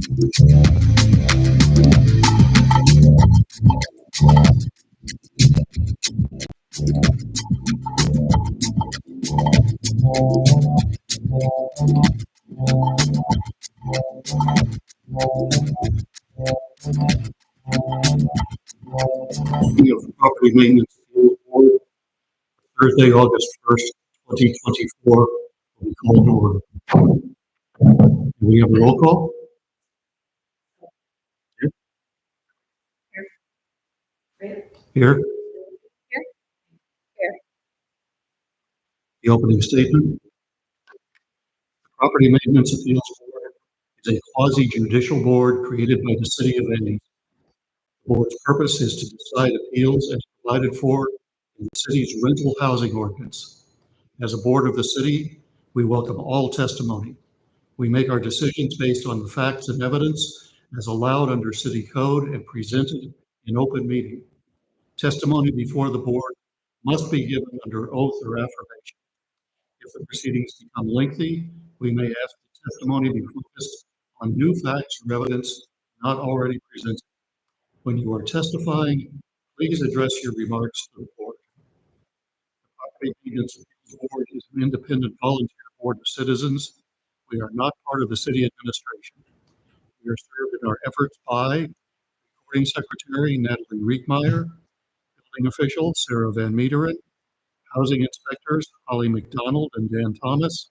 Of Property Maintenance Board, Thursday, August 1st, 2024, will be called to order. Do we have a roll call? Here. The opening statement. The Property Maintenance Appeals Board is a quasi-judicial board created by the City of Ames. The board's purpose is to decide appeals as provided for in the city's rental housing ordinance. As a board of the city, we welcome all testimony. We make our decisions based on the facts and evidence as allowed under city code and presented in open meeting. Testimony before the board must be given under oath or affirmation. If the proceedings become lengthy, we may ask the testimony be focused on new facts or evidence not already presented. When you are testifying, please address your remarks to the board. The Property Maintenance Appeals Board is an independent volunteer board of citizens. We are not part of the city administration. We are served in our efforts by Recording Secretary Natalie Riekmeyer, Building Official Sarah Van Meteren, Housing Inspectors Holly McDonald and Dan Thomas,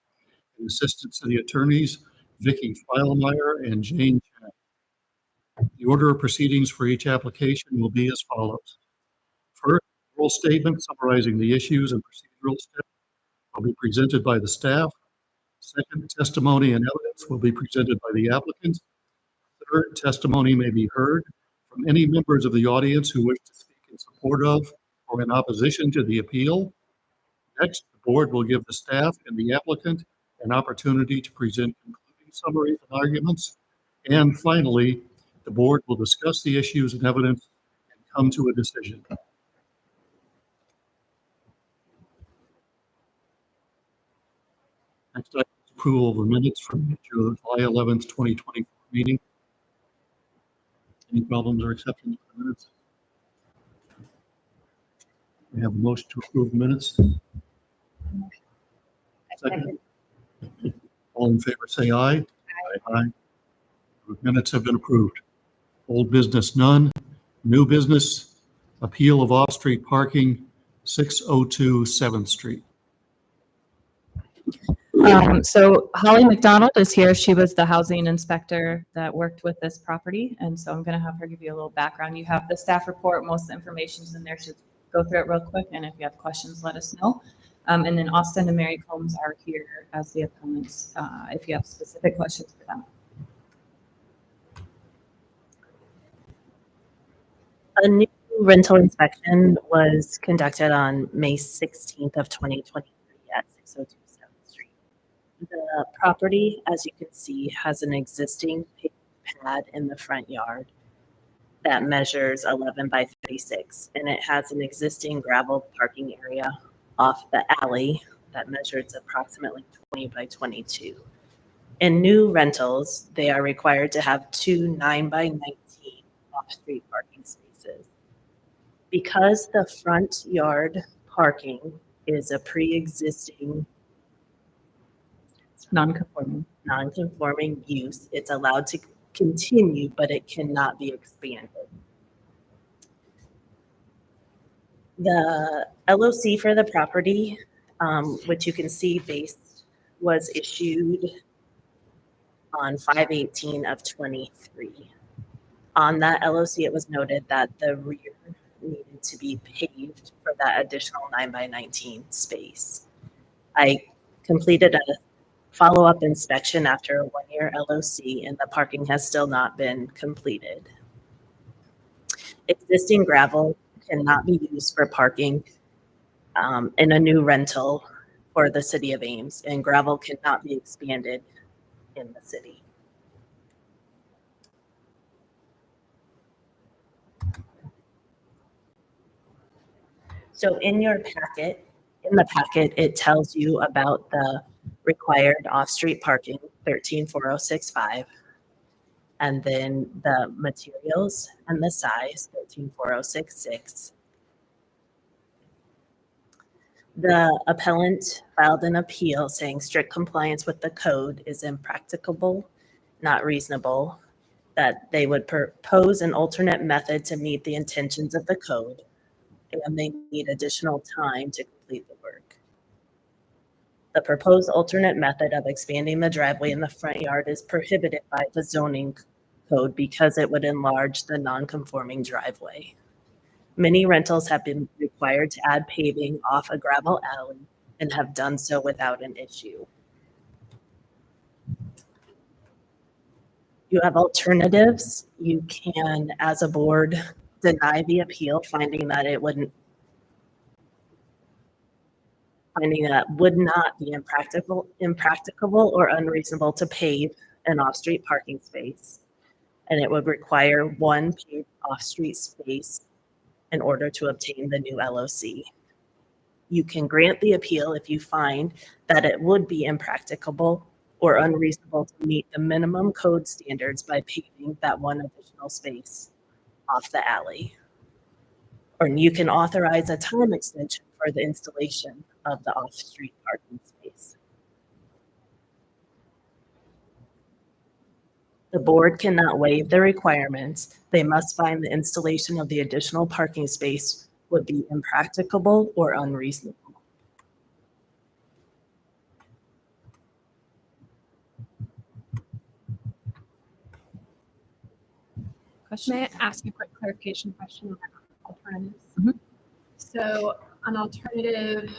and Assistant City Attorneys Vicki Filemeyer and Jane Chan. The order of proceedings for each application will be as follows. First, oral statement summarizing the issues and procedural steps will be presented by the staff. Second, testimony and evidence will be presented by the applicant. Third, testimony may be heard from any members of the audience who wish to speak in support of or in opposition to the appeal. Next, the board will give the staff and the applicant an opportunity to present concluding summaries and arguments. And finally, the board will discuss the issues and evidence and come to a decision. Next item is approval of the minutes from the July 11th, 2024 meeting. Any problems or exceptions with the minutes? We have a motion to approve the minutes. Second. All in favor say aye. Aye. The minutes have been approved. Old business none. New business, appeal of off-street parking, 602 7th Street. So Holly McDonald is here. She was the housing inspector that worked with this property. And so I'm going to have her give you a little background. You have the staff report. Most of the information's in there. She'll go through it real quick. And if you have questions, let us know. And then Austin and Mary Combs are here as the opponents if you have specific questions for them. A new rental inspection was conducted on May 16th of 2023 at 602 7th Street. The property, as you can see, has an existing paved pad in the front yard that measures 11 by 36, and it has an existing gravel parking area off the alley that measures approximately 20 by 22. In new rentals, they are required to have 2 9 by 19 off-street parking spaces. Because the front yard parking is a pre-existing non-conforming use, it's allowed to continue, but it cannot be expanded. The LOC for the property, which you can see based, was issued on 5/18 of 23. On that LOC, it was noted that the rear needed to be paved for that additional 9 by 19 space. I completed a follow-up inspection after a 1-year LOC, and the parking has still not been completed. Existing gravel cannot be used for parking in a new rental for the city of Ames, and gravel cannot be expanded in the city. So in the packet, it tells you about the required off-street parking, 134065. and then the materials and the size, 134066. The appellant filed an appeal saying strict compliance with the code is impracticable, not reasonable, that they would propose an alternate method to meet the intentions of the code, and they need additional time to complete the work. The proposed alternate method of expanding the driveway in the front yard is prohibited by the zoning code because it would enlarge the non-conforming driveway. Many rentals have been required to add paving off a gravel alley and have done so without an issue. You have alternatives. You can, as a board, deny the appeal, finding that would not be impracticable or unreasonable to pave an off-street parking space. And it would require one paved off-street space in order to obtain the new LOC. You can grant the appeal if you find that it would be impracticable or unreasonable to meet the minimum code standards by paving that one additional space off the alley. Or you can authorize a time extension for the installation of the off-street parking space. The board cannot waive the requirements. They must find the installation of the additional parking space would be impracticable or unreasonable. Question? May I ask a quick clarification question on alternatives? Mhm. So an alternative,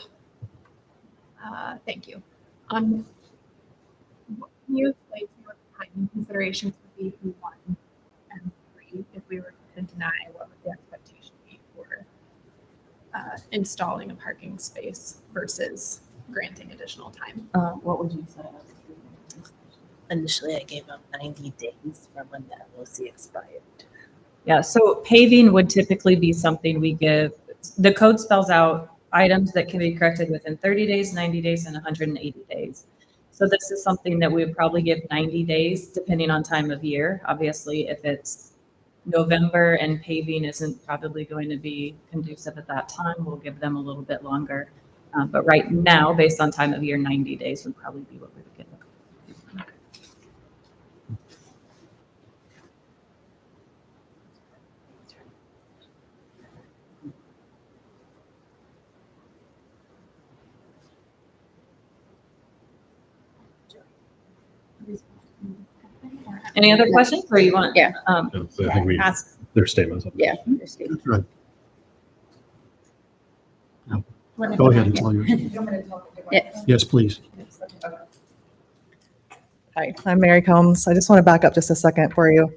thank you. Can you explain to me what the timing considerations would be for 1 and 3 if we were to deny? What would the expectation be for installing a parking space versus granting additional time? What would you say? Initially, I gave them 90 days from when the LOC expired. Yeah, so paving would typically be something we give, the code spells out items that can be corrected within 30 days, 90 days, and 180 days. So this is something that we would probably give 90 days, depending on time of year. Obviously, if it's November and paving isn't probably going to be conducive at that time, we'll give them a little bit longer. But right now, based on time of year, 90 days would probably be what we would give them. Any other questions, or you want? Yeah. No, so I think we, Ask, their statements. yeah. That's right. Go ahead, it's all yours. Yeah. Yes, please. Hi, I'm Mary Combs. I just want to back up just a second for you.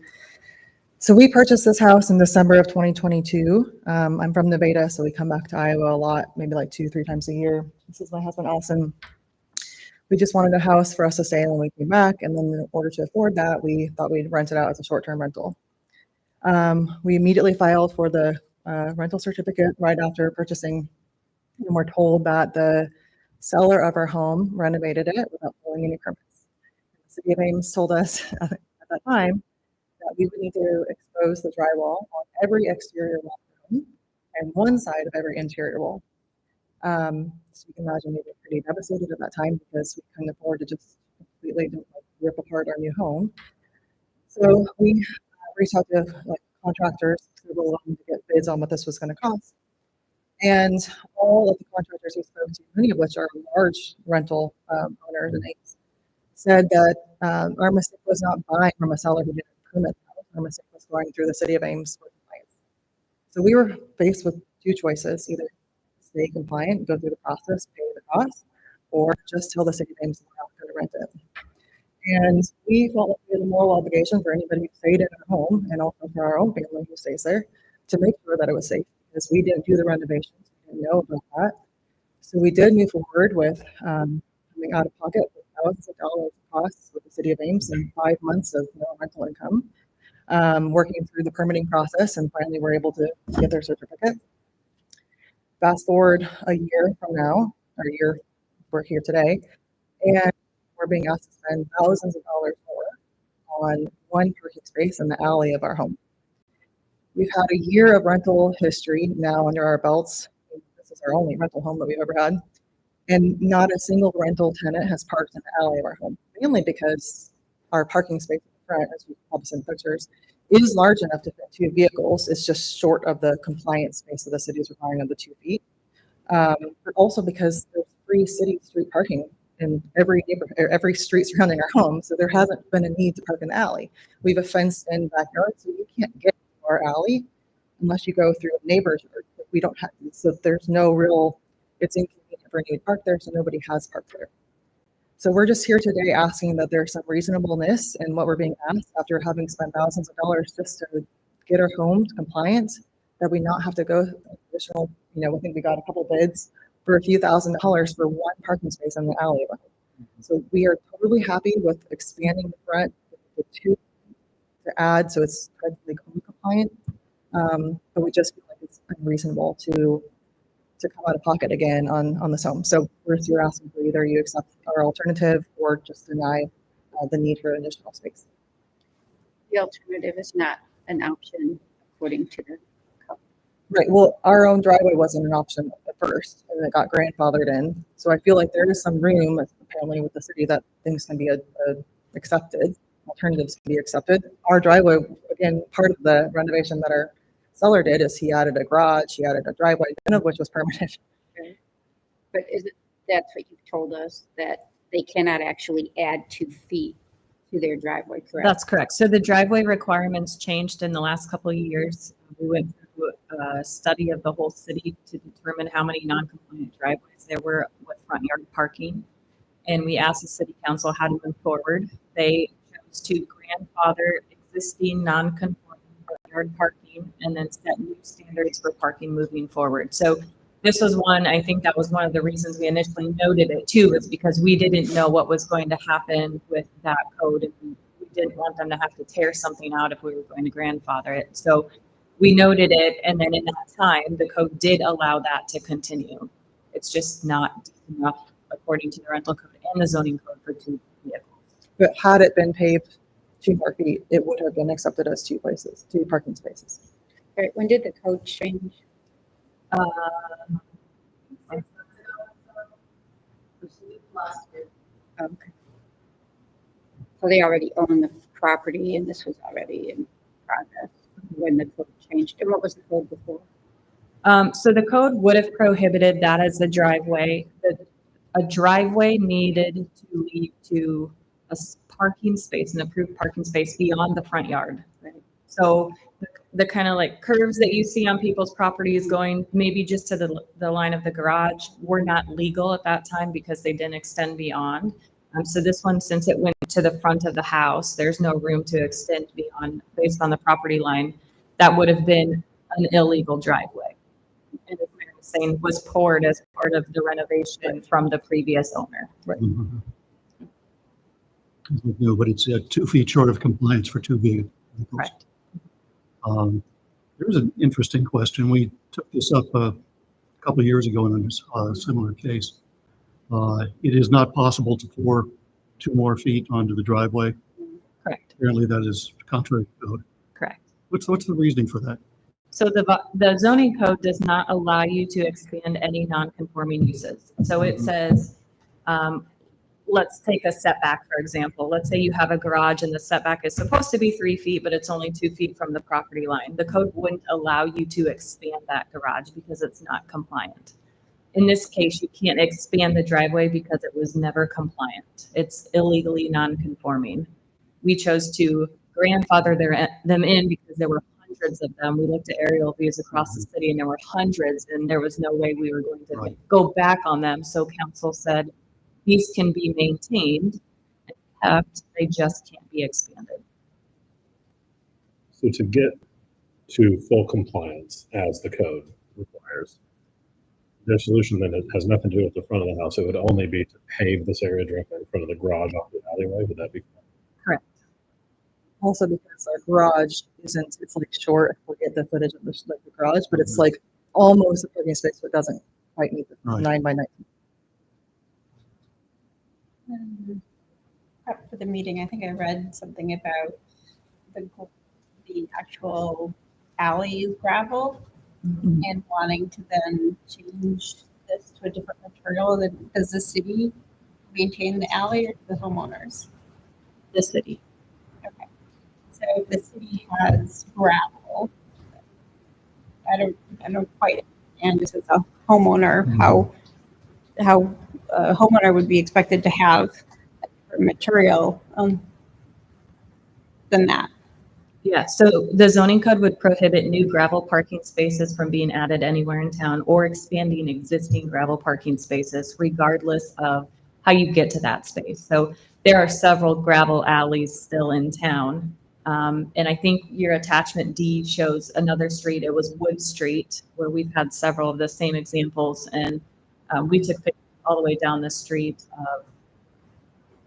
So we purchased this house in December of 2022. I'm from Nevada, so we come back to Iowa a lot, maybe like 2-3 times a year. This is my husband, Allison. We just wanted a house for us to stay in when we came back, and then in order to afford that, we thought we'd rent it out as a short-term rental. We immediately filed for the rental certificate right after purchasing, and we're told that the seller of our home renovated it without pulling any permits. The City of Ames told us at that time that we would need to expose the drywall on every exterior wall of the home and one side of every interior wall. So you can imagine we were pretty devastated at that time because we couldn't afford to just completely rip apart our new home. So we reached out to contractors, several of them, to get bids on what this was going to cost. And all of the contractors we spoke to, many of which are large rental owners and Ames, said that our mistake was not buying from a seller who didn't permit the house. Our mistake was going through the City of Ames for compliance. So we were faced with two choices: either stay compliant, go through the process, pay the cost, or just tell the City of Ames we're not going to rent it. And we felt like we had a moral obligation for anybody who stayed in our home, and also for our own family who stays there, to make sure that it was safe, because we didn't do the renovations, we didn't know about that. So we did move forward with coming out of pocket with thousands of dollars of costs with the City of Ames and 5 months of no rental income, working through the permitting process, and finally we're able to get their certificate. Fast forward a year from now, or a year, we're here today, and we're being asked to spend thousands of dollars more on one parking space in the alley of our home. We've had a year of rental history now under our belts. This is our only rental home that we've ever had. And not a single rental tenant has parked in the alley of our home, mainly because our parking space in the front, as we've probably seen pictures, is large enough to fit 2 vehicles. It's just short of the compliant space that the city is requiring of the 2 feet. But also because there's free city street parking in every neighborhood, or every street surrounding our home. So there hasn't been a need to park in the alley. We have a fenced in backyard, so you can't get to our alley unless you go through a neighbor's yard. We don't have, so there's no real, it's inconvenient for anyone to park there, so nobody has parked there. So we're just here today asking that there's some reasonableness in what we're being asked after having spent thousands of dollars just to get our homes compliant, that we not have to go additional, I think we got a couple bids for a few $1,000s for one parking space in the alley. So we are totally happy with expanding the front to 2 to add, so it's technically code compliant. But we just feel like it's unreasonable to come out of pocket again on this home. So you're asking for either you accept our alternative or just deny the need for additional space. The alternative is not an option according to the code. Right. Well, our own driveway wasn't an option at first, and it got grandfathered in. So I feel like there is some room, apparently, with the city that things can be accepted, alternatives can be accepted. Our driveway, again, part of the renovation that our seller did is he added a garage, he added a driveway, none of which was permanent. But that's what you've told us, that they cannot actually add 2 feet to their driveway, correct? That's correct. So the driveway requirements changed in the last couple of years. We went through a study of the whole city to determine how many non-compliant driveways there were with front yard parking. And we asked the city council how to move forward. They chose to grandfather existing non-conforming front yard parking and then set new standards for parking moving forward. So this was one, I think that was one of the reasons we initially noted it too, is because we didn't know what was going to happen with that code. And we didn't want them to have to tear something out if we were going to grandfather it. So we noted it. And then in that time, the code did allow that to continue. It's just not deep enough according to the rental code and the zoning code for 2 vehicles. But had it been paved 2 more feet, it would have been accepted as 2 parking spaces. All right, when did the code change? Okay. So they already own the property and this was already in progress when the code changed. And what was the code before? So the code would have prohibited that as a driveway. A driveway needed to lead to a parking space, an approved parking space beyond the front yard. Right. So the kind of like curves that you see on people's properties going maybe just to the line of the garage were not legal at that time because they didn't extend beyond. So this one, since it went to the front of the house, there's no room to extend beyond based on the property line. That would have been an illegal driveway. And as Mary was saying, was poured as part of the renovation from the previous owner. Mhm. No, but it's 2 feet short of compliance for 2 vehicles. Correct. There's an interesting question. We took this up a couple of years ago in a similar case. It is not possible to pour 2 more feet onto the driveway. Correct. Apparently that is contrary to code. Correct. What's the reasoning for that? So the zoning code does not allow you to expand any non-conforming uses. So it says, let's take a setback, for example. Let's say you have a garage and the setback is supposed to be 3 feet, but it's only 2 feet from the property line. The code wouldn't allow you to expand that garage because it's not compliant. In this case, you can't expand the driveway because it was never compliant. It's illegally non-conforming. We chose to grandfather them in because there were hundreds of them. We looked at aerial views across the city and there were hundreds, and there was no way we were going to go back on them. So council said, these can be maintained and kept, they just can't be expanded. So to get to full compliance as the code requires, their solution then has nothing to do with the front of the house. It would only be to pave this area directly in front of the garage off the alleyway. Would that be Correct. Also because our garage isn't, it's like short, I forget the footage of the garage, but it's like almost a parking space, but it doesn't quite meet the 9 by 19. prep for the meeting, I think I read something about the actual alley gravel and wanting to then change this to a different material. Does the city maintain the alley or the homeowners? The city. Okay. So if the city has gravel, I don't quite understand this as a homeowner, how a homeowner would be expected to have a different material than that. Yeah, so the zoning code would prohibit new gravel parking spaces from being added anywhere in town or expanding existing gravel parking spaces regardless of how you get to that space. So there are several gravel alleys still in town. And I think your attachment D shows another street. It was Wood Street, where we've had several of the same examples. And we took pictures all the way down the street of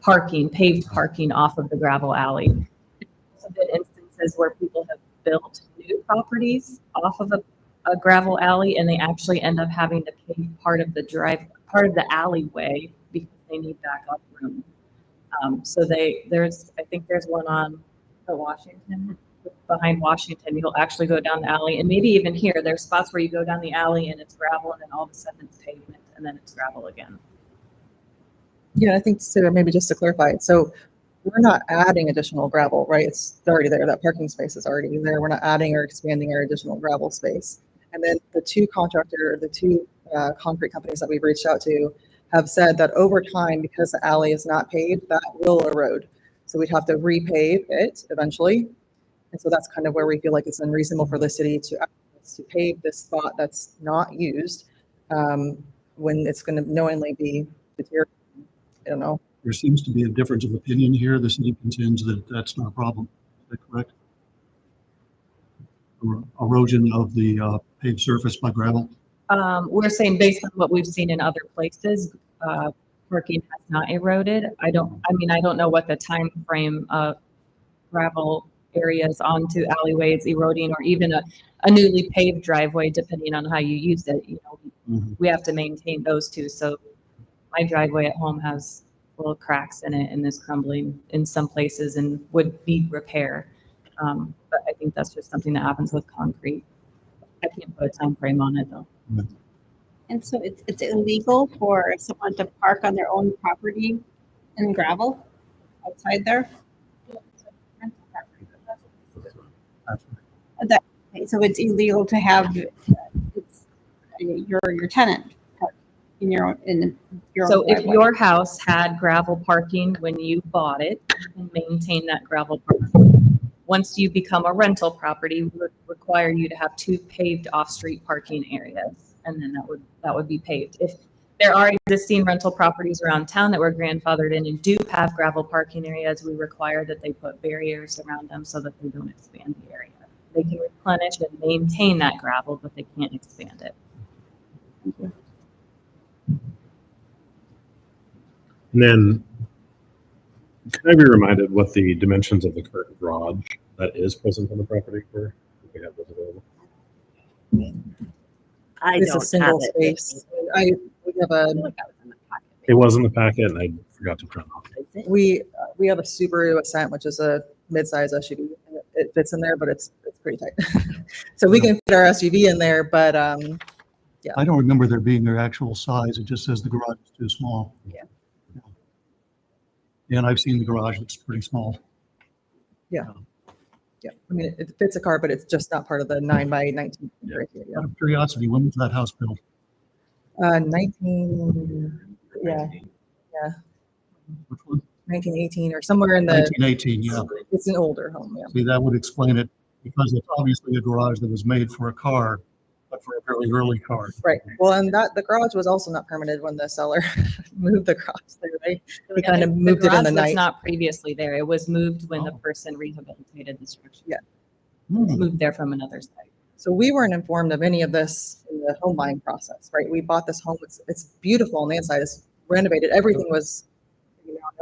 parking, paved parking off of the gravel alley. There's been instances where people have built new properties off of a gravel alley, and they actually end up having to pave part of the alleyway because they need backup room. So I think there's one on the Washington, behind Washington. You'll actually go down the alley, and maybe even here, there's spots where you go down the alley and it's gravel, and then all of a sudden it's pavement, and then it's gravel again. Yeah, I think so. Maybe just to clarify, so we're not adding additional gravel, right? It's already there. That parking space is already there. We're not adding or expanding our additional gravel space. And then the two concrete companies that we've reached out to have said that over time, because the alley is not paved, that will erode. So we'd have to repave it eventually. And so that's kind of where we feel like it's unreasonable for the city to pave this spot that's not used when it's going to knowingly be deteriorating. I don't know. There seems to be a difference of opinion here. The city contends that that's not a problem. Is that correct? Erosion of the paved surface by gravel? We're saying based on what we've seen in other places, parking has not eroded. I don't know what the time frame of gravel areas onto alleyways eroding, or even a newly paved driveway, depending on how you use it. We have to maintain those two. So my driveway at home has little cracks in it and is crumbling in some places and would need repair. But I think that's just something that happens with concrete. I can't put a time frame on it though. And so it's illegal for someone to park on their own property in gravel outside there? Okay, so it's illegal to have your tenant park in your own So if driveway. your house had gravel parking when you bought it, you can maintain that gravel parking. Once you become a rental property, we would require you to have 2 paved off-street parking areas, and then that would be paved. If there are existing rental properties around town that were grandfathered in and do have gravel parking areas, we require that they put barriers around them so that they don't expand the area. They can replenish and maintain that gravel, but they can't expand it. And then, can I be reminded what the dimensions of the current garage that is present on the property were? If we have those available. I It's a don't single have it. space. We have a It was in the packet, and I forgot to print off. Is it? we have a Subaru Ascent, which is a mid-size SUV. And it fits in there, but it's pretty tight. So we can fit our SUV in there, but I don't remember there being their actual size. It just says the garage is too small. Yeah. And I've seen the garage. It's pretty small. yeah, I mean it fits a car, but it's just not part of the 9x19 criteria. Out of curiosity, when was that house built? 19, yeah, Which one? 1918 or somewhere in the. 1918, yeah. It's an older home, yeah. See, that would explain it, because it's obviously a garage that was made for a car, but for a very early car. Right. Well, and the garage was also not permitted when the seller moved the garage there. They kind of moved it in garage the was night. not previously there. It was moved when the Oh. person rehabilitated the structure. Yeah. It's moved there from another site. So we weren't informed of any of this in the home buying process, right? We bought this home. It's beautiful on the inside. It's renovated. Everything was,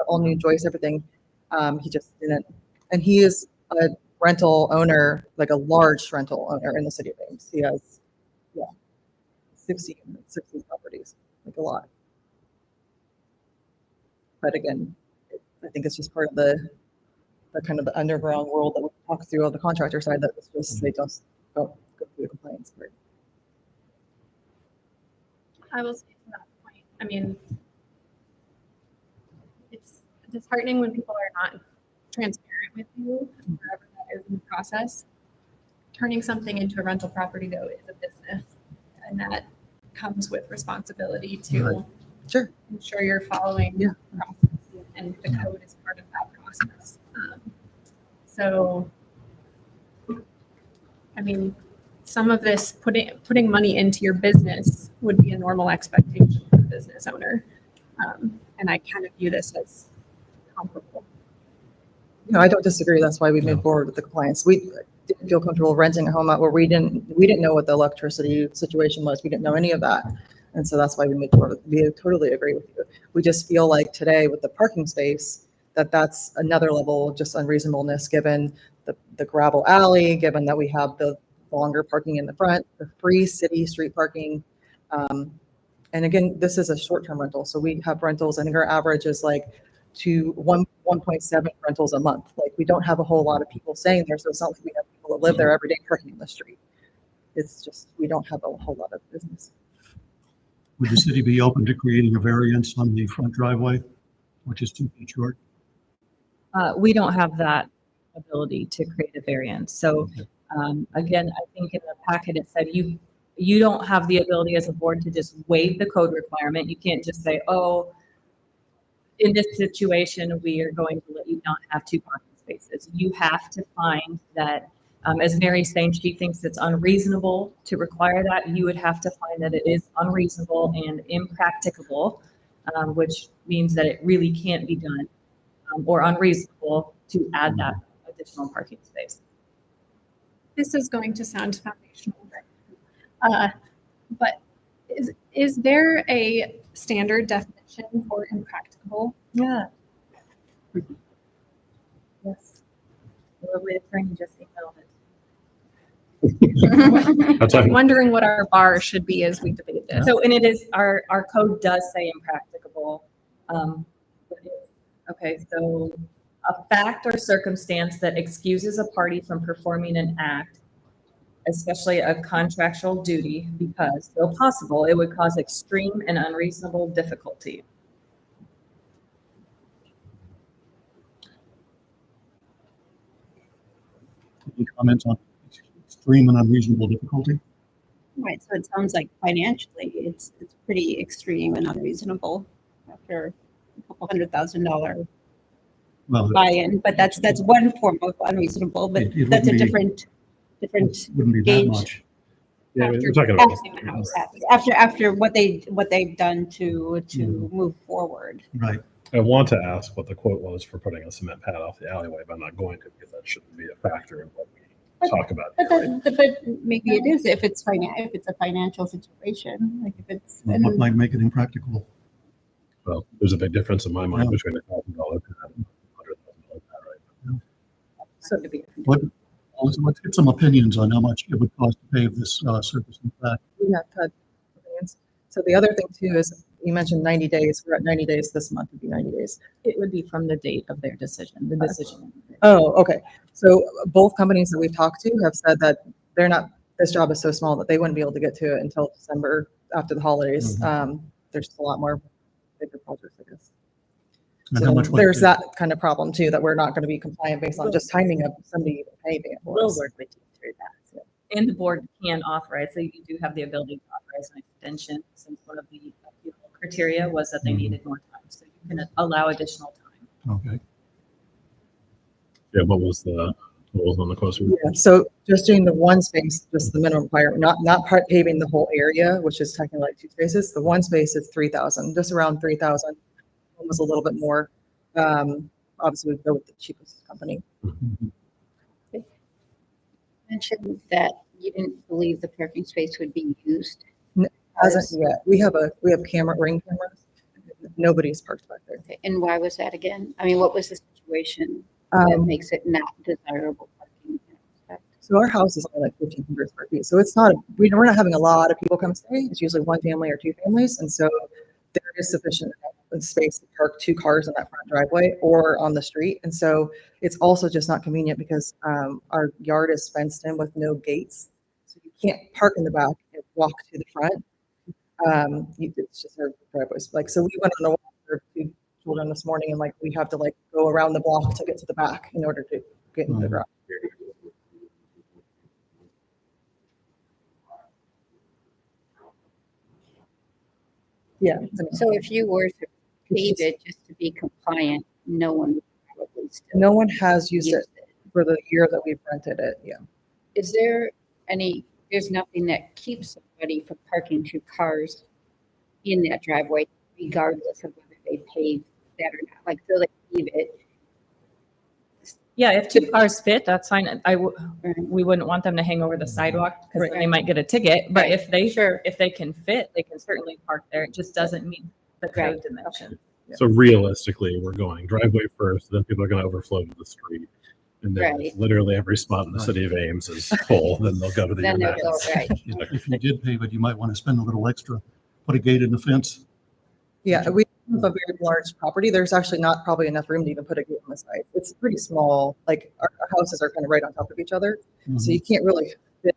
all new joists, everything. He just didn't. And he is a rental owner, like a large rental owner in the city of Ames. He has, 60 properties, like a lot. But again, I think it's just part of the kind of the underground world that we talk through on the contractor side, that it's just, they just don't go through the compliance part. I will say to that point, I mean, it's disheartening when people are not transparent with you, wherever that is in the process. Turning something into a rental property, though, is a business, and that comes with responsibility to Right. Sure. ensure you're following Yeah. the process, and the code is part of that process. So, I mean, some of this, putting money into your business would be a normal expectation for a business owner. And I kind of view this as comparable. No, I don't disagree. That's why we moved No. forward with the compliance. We didn't feel comfortable renting a home out where we didn't know what the electricity situation was. We didn't know any of that. And so that's why we moved forward. We totally agree with you. We just feel like today with the parking space, that's another level of just unreasonableness, given the gravel alley, given that we have the longer parking in the front, the free city street parking. And again, this is a short-term rental. So we have rentals, I think our average is like 1.7 rentals a month. Like, we don't have a whole lot of people staying there. So it's not like we have people that live there every day parking in the street. It's just, we don't have a whole lot of business. Would the city be open to creating a variance on the front driveway, which is 2 feet short? We don't have that ability to create a variance. So again, I think in the packet it said you don't have the ability as a board to just waive the code requirement. You can't just say, oh, in this situation, we are going to let you not have 2 parking spaces. You have to find that, as Mary's saying, she thinks it's unreasonable to require that. You would have to find that it is unreasonable and impracticable, which means that it really can't be done, or unreasonable to add that additional parking space. This is going to sound foundational, but is there a standard definition for impracticable? Yeah. Yes. The lovely attorney just emailed it. That's I'm like, wondering what our bar should be as we debate this. So, and it is, our code does say impracticable. Okay, so a fact or circumstance that excuses a party from performing an act, especially a contractual duty, because, though possible, it would cause extreme and unreasonable difficulty. Any comments on extreme and unreasonable difficulty? Right, so it sounds like financially, it's pretty extreme and unreasonable after a couple $100,000 Well, buy-in, but that's one form of unreasonable, but It that's a wouldn't be- different, it wouldn't be that gauge. much. yeah, we're after talking about, passing the house, after what they've done to move forward. Right. I want to ask what the quote was for putting a cement pad off the alleyway, but I'm not going to, because that shouldn't be a factor in what we talk about. But maybe it is if it's a financial situation, like if it's. What might make it impracticable? Well, there's a big difference in my mind Yeah. between $1,000 pad and $100,000 pad, right? So to be. Let's get some opinions on how much it would cost to pave this surface in fact. We have had opinions. So the other thing too is, you mentioned 90 days. We're at 90 days this month. Would be 90 days. It would be from the date of their decision, the decision. Oh, okay. So both companies that we've talked to have said that this job is so small that they wouldn't be able to get to it until December after the holidays. There's just a lot more bigger projects, I guess. And So how much would there's it that kind of problem too, that we're not going to be compliant based on just timing of somebody paving it for We'll us. work with you through that. And the board can authorize, so you do have the ability to authorize an extension, since one of the criteria was that they needed more time. So you can allow additional time. Okay. Yeah, what was on the quote? Yeah, so just doing the one space, just the minimum requirement, not paving the whole area, which is technically like 2 spaces. The one space is 3,000, just around 3,000. One was a little bit more. Obviously, we go with the cheapest company. Mentioned that you didn't believe the parking space would be used. Hasn't yet. We have ring cameras. Nobody's parked back there. Okay, and why was that again? I mean, what was the situation that Um, makes it not desirable parking? in that respect? So our house is only like 1,500 square feet. So it's not, we're not having a lot of people come stay. It's usually one family or 2 families. And so there is sufficient space to park 2 cars in that front driveway or on the street. And so it's also just not convenient because our yard is fenced in with no gates. So you can't park in the back and walk to the front. It's just our driveways. Like, so we went on a walk for 2 children this morning and like, we have to like go around the block to get to the back in order to get into the garage. Yeah. I mean, So if you were to pave it just to be compliant, no one would probably still no one has used use it for the year that we've rented it. Yeah. Is there there's nothing that keeps somebody from parking 2 cars in that driveway regardless of whether they pave that or not? Like, so they pave it. Yeah, if 2 cars fit, that's fine. We wouldn't want them to hang over the sidewalk because then they might get a ticket. But Right. if they, Sure. if they can fit, they can certainly park there. It just doesn't meet the Right. code dimension. So realistically, we're going driveway first, then people are going to overflow to the street. And then Right. literally every spot in the city of Ames is full, then they'll go to the Then they'll event. go, right. If you did pave it, you might want to spend a little extra, put a gate in the fence. Yeah, we have a very large property. There's actually not probably enough room to even put a gate on the side. It's pretty small. Like our houses are kind of right on top of each other. So you can't really fit.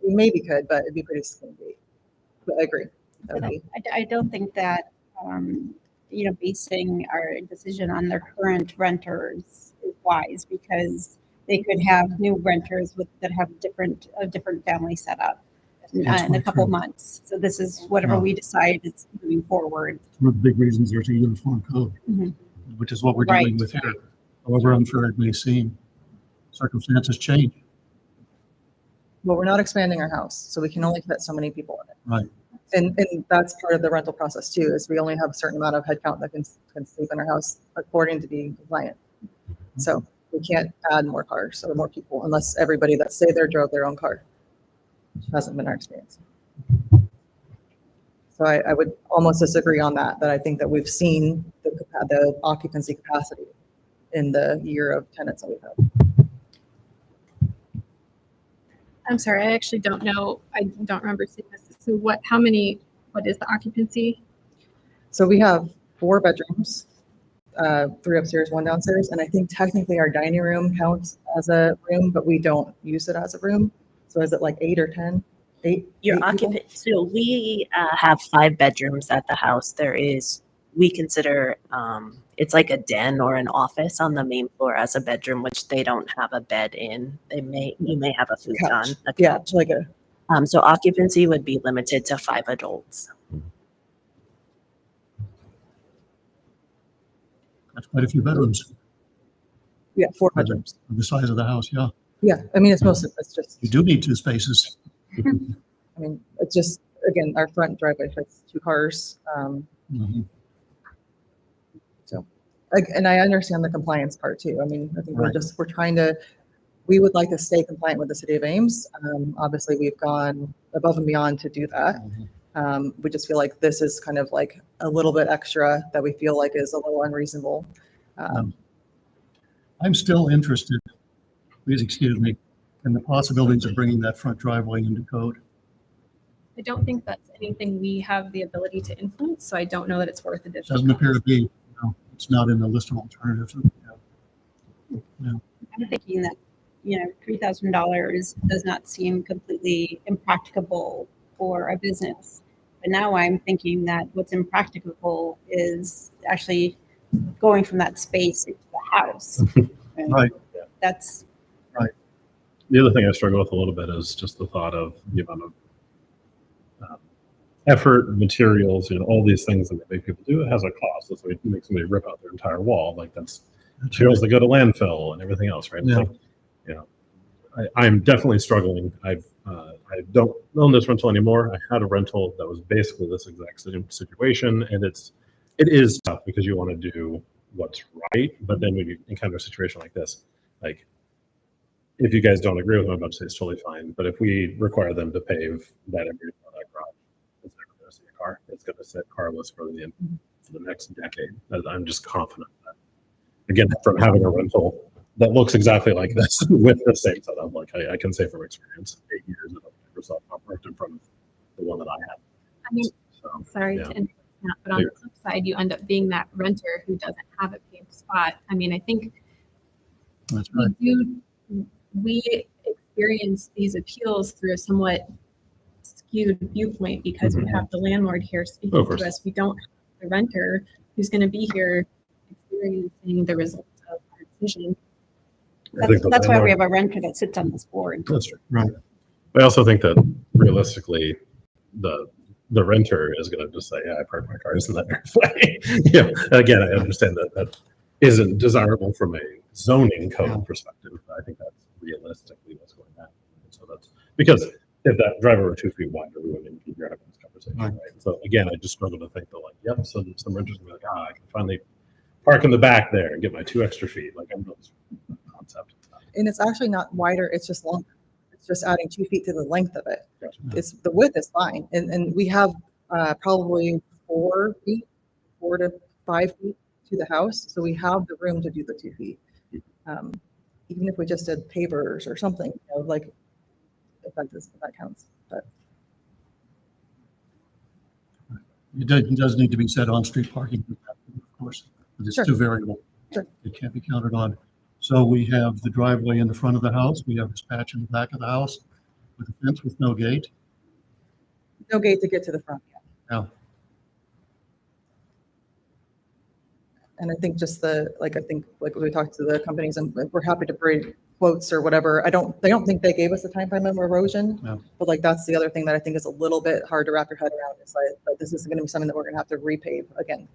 We maybe could, but it'd be pretty skinny. But I agree. That would be- I don't think that, basing our decision on their current renters is wise because they could have new renters that have a different family setup in That's a quite couple true. months. So this is whatever Yeah. we decide is moving forward. One of the big reasons there's a uniform code, Mhm. which is what we're dealing Right. with here. However unfair it may seem, circumstances change. Well, we're not expanding our house, so we can only fit so many people in it. Right. And that's part of the rental process too, is we only have a certain amount of headcount that can sleep in our house according to being compliant. So we can't add more cars or more people unless everybody that stayed there drove their own car, which hasn't been our experience. So I would almost disagree on that I think that we've seen the occupancy capacity in the year of tenants that we've had. I'm sorry, I actually don't know. I don't remember seeing this. So what is the occupancy? So we have 4 bedrooms, 3 upstairs, 1 downstairs, and I think technically our dining room counts as a room, but we don't use it as a room. So is it like 8 or 10? 8? Your 8 people? occupant, so we have 5 bedrooms at the house. We consider, it's like a den or an office on the main floor as a bedroom, which they don't have a bed in. You may have a futon, Couch. a Yeah, couch. like a, So occupancy would be limited to 5 adults. That's quite a few bedrooms 4 for bedrooms. the size of the house, yeah. Yeah, I mean, it's just, You do need 2 spaces. I mean, it's just, again, our front driveway fits 2 cars. Mhm. And I understand the compliance part too. I mean, I think Right. we would like to stay compliant with the city of Ames. Obviously, we've gone above and beyond to do that. We just feel like this is kind of like a little bit extra that we feel like is a little unreasonable. I'm still interested, please excuse me, in the possibilities of bringing that front driveway into code. I don't think that's anything we have the ability to influence, so I don't know that it's worth additional. Doesn't appear to be, it's not in the list of alternatives. I'm thinking that, $3,000 does not seem completely impracticable for a business. But now I'm thinking that what's impracticable is actually going from that space into the house. And Right. That's, The other thing I struggle with a little bit is just the thought of the amount of effort, materials, all these things that make people do. It has a cost. So we make somebody rip out their entire wall. Like that's materials that go to landfill and everything else, right? Yeah. I'm definitely struggling. I don't own this rental anymore. I had a rental that was basically this exact same situation, and it is tough because you want to do what's right, but then when you encounter a situation like this, like if you guys don't agree with what I'm about to say, it's totally fine. But if we require them to pave that area of that garage, it's never going to see a car. It's going to sit carless for the next decade. I'm just confident that, again, from having a rental that looks exactly like this with the same setup, like I can say from experience, 8 years of Microsoft parked in front of the one that I had. I mean, So, sorry yeah. to interrupt, that. But on the flip side, you end up being that renter who doesn't have a paved spot. I mean, I think That's right. we experience these appeals through a somewhat skewed viewpoint because we have the landlord here speaking to us. We don't have the renter who's going to be here experiencing the results of our decision. That's why we have a renter that sits on this board. That's true. Right. I also think that realistically, the renter is going to just say, "Yeah, I parked my cars in that driveway." Yeah. Again, I understand that that isn't desirable from a zoning code perspective. I think that's realistically what's going to happen. So that's because if that driveway were 2 feet wider, we wouldn't even keep having this conversation, Right. right? So again, I just struggle to think that like, yep, some renters will be like, I can finally park in the back there and get my 2 extra feet. Like I'm really concept. And it's actually not wider, it's just longer. It's just adding 2 feet to the length of it. Gotcha. It's, the width is fine. And we have probably 4 feet, 4 to 5 feet to the house. So we have the room to do the 2 feet. Even if we just did pavers or something, you know, like if that counts. But It does need to be said on-street parking, of course, but it's Sure. too variable. Sure. It can't be counted on. So we have the driveway in the front of the house. We have this patch in the back of the house with a fence with no gate. no gate to get to the front yet. Now, And I think just like we talked to the companies and we're happy to bring quotes or whatever. they don't think they gave us a time frame of erosion. No. But like, that's the other thing that I think is a little bit hard to wrap your head around. Is like this is going to be something that we're going to have to repave again.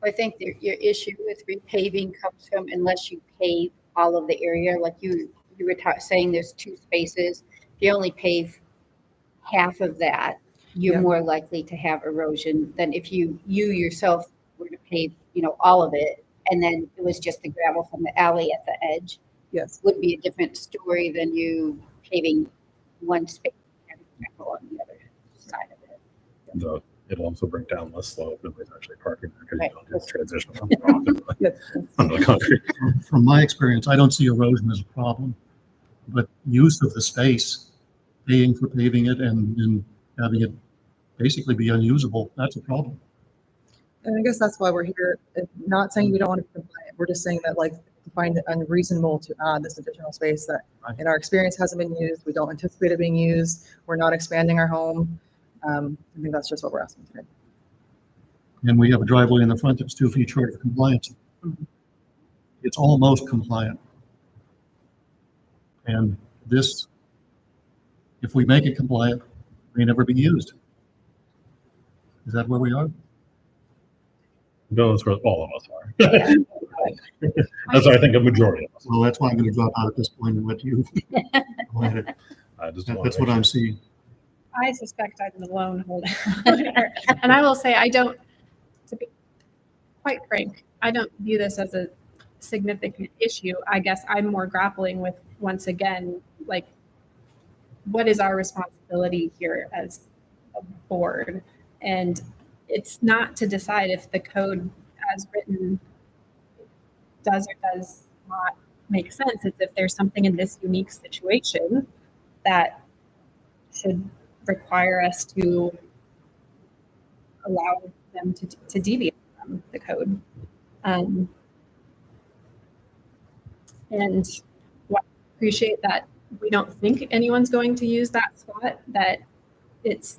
I think your issue with repaving comes from unless you pave all of the area, like you were saying there's 2 spaces. If you only pave half of that, you're Yeah. more likely to have erosion than if you yourself were to pave, all of it, and then it was just the gravel from the alley at the edge. Yes. Would be a different story than you paving one space and gravel on the other side of it. It'll also bring down less slow if nobody's actually parking there because Right. you don't do the transition from the rock into the- Yes. onto the concrete. from my experience, I don't see erosion as a problem, but use of the space, paying for paving it and having it basically be unusable, that's a problem. And I guess that's why we're here. Not saying we don't want to be compliant. We're just saying that like to find it unreasonable to add this additional space that Right. in our experience hasn't been used. We don't anticipate it being used. We're not expanding our home. I think that's just what we're asking today. And we have a driveway in the front that's 2 feet short of compliance. Mhm. It's almost compliant. And this, if we make it compliant, may never be used. Is that where we are? No, that's where all of us are. That's why I think a majority of us. Well, that's why I'm going to drop out at this point and let you. Go ahead. I just That's what I'm seeing. I suspect I'm the lone holder. And I will say, to be quite frank, I don't view this as a significant issue. I guess I'm more grappling with, once again, like, what is our responsibility here as a board? And it's not to decide if the code as written does or does not make sense. It's if there's something in this unique situation that should require us to allow them to deviate from the code. And I appreciate that we don't think anyone's going to use that spot, that it's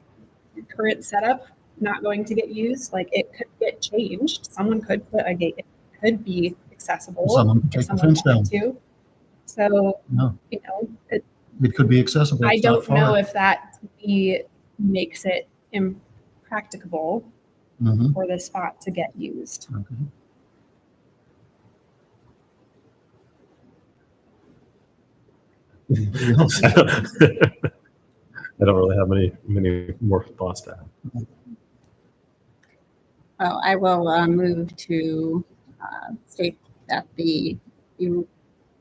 current setup not going to get used. Like, it could get changed. Someone could put a gate, it could be accessible. Someone could if take the someone fence down. wanted to. So, No, it it could be accessible. I It's not don't know far. if that to me makes it impracticable Mhm. for the spot to get used. Okay. Anybody else? I don't really have many more thoughts to add. Well, I will move to state that the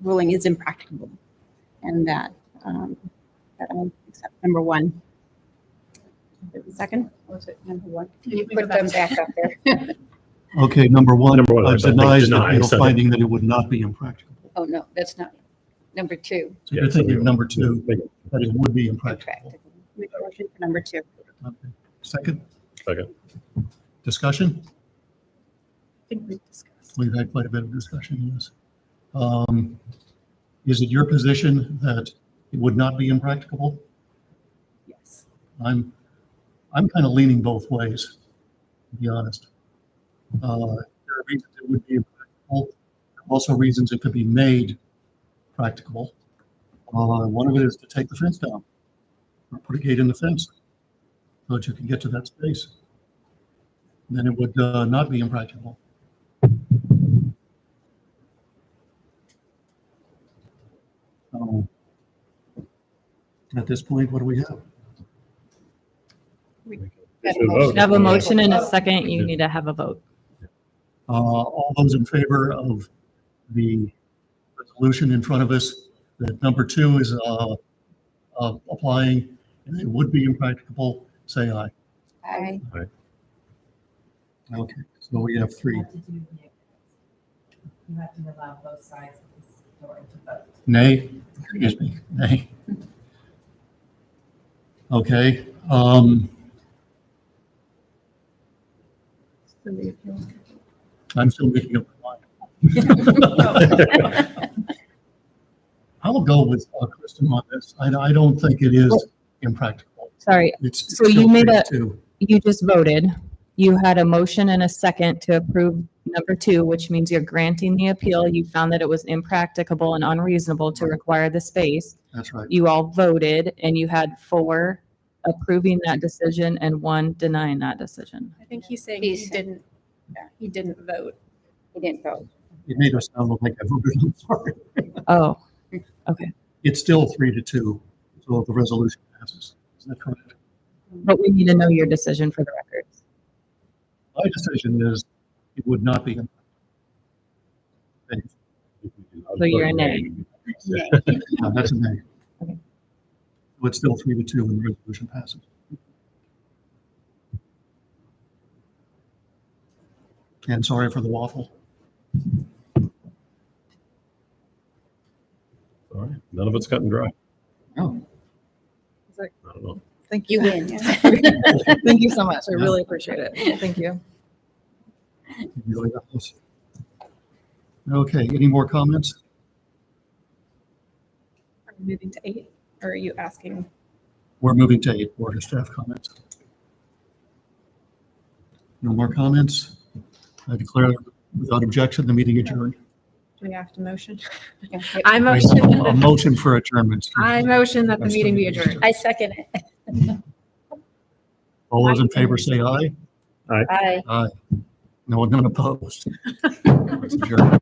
ruling is impracticable and that I accept number 1. The second, or was it number 1? You put them back up there. Okay, number one, Number one, I don't think denies the deny, appeal so- finding that it would not be impracticable. Oh, no, that's not. Number 2, So you're thinking number 2, Yeah, that it would be impracticable. impractical. Make a motion for number 2. Okay. Second, second. Discussion? I think we discussed. We've had quite a bit of discussion, yes. Is it your position that it would not be impracticable? Yes. I'm kind of leaning both ways, to be honest. There are reasons it would be impracticable, also reasons it could be made practicable. One of it is to take the fence down, or put a gate in the fence, so that you can get to that space. Then it would not be impracticable. At this point, what do we have? Just a vote. You have a motion and a second, you need to have a vote. All those in favor of the resolution in front of us, that number 2 is applying, and it would be impracticable, say aye. I, Okay, so we have 3. You have to allow both sides of the story to vote. Nay, excuse me, nay. Okay, So the appeal. I'm still making up my mind. I'll go with Kristen on this. I don't think it is impractical. Sorry, It's So you still made 3-2. you just voted. You had a motion and a second to approve number 2, which means you're granting the appeal. You found that it was impracticable and unreasonable to require the space. That's right. You all voted and you had 4 approving that decision and 1 denying that decision. I think he's saying He's- he didn't vote. he didn't vote. It made us sound like I voted. I'm sorry. Oh, It's still 3-2, so the resolution passes. Is that correct? but we need to know your decision for the records. My decision is it would not be. So you're a nay. No, that's a nay. Okay. So it's still 3-2 and the resolution passes. And sorry for the waffle. All right, none of it's cut and dry. Oh, I don't know. Thank You you. win. Thank you so much. I Yeah. really appreciate it. Thank you. you really got this. Okay, any more comments? Are we moving to 8? Or are you asking? We're moving to 8, board of staff comments. No more comments? I declare without objection, the meeting adjourned. Do we have to motion? Okay. I A motion. motion for adjournment. I motion that the meeting be adjourned. I second it. All those in favor say aye. Aye. Aye. No one opposed. It's adjourned.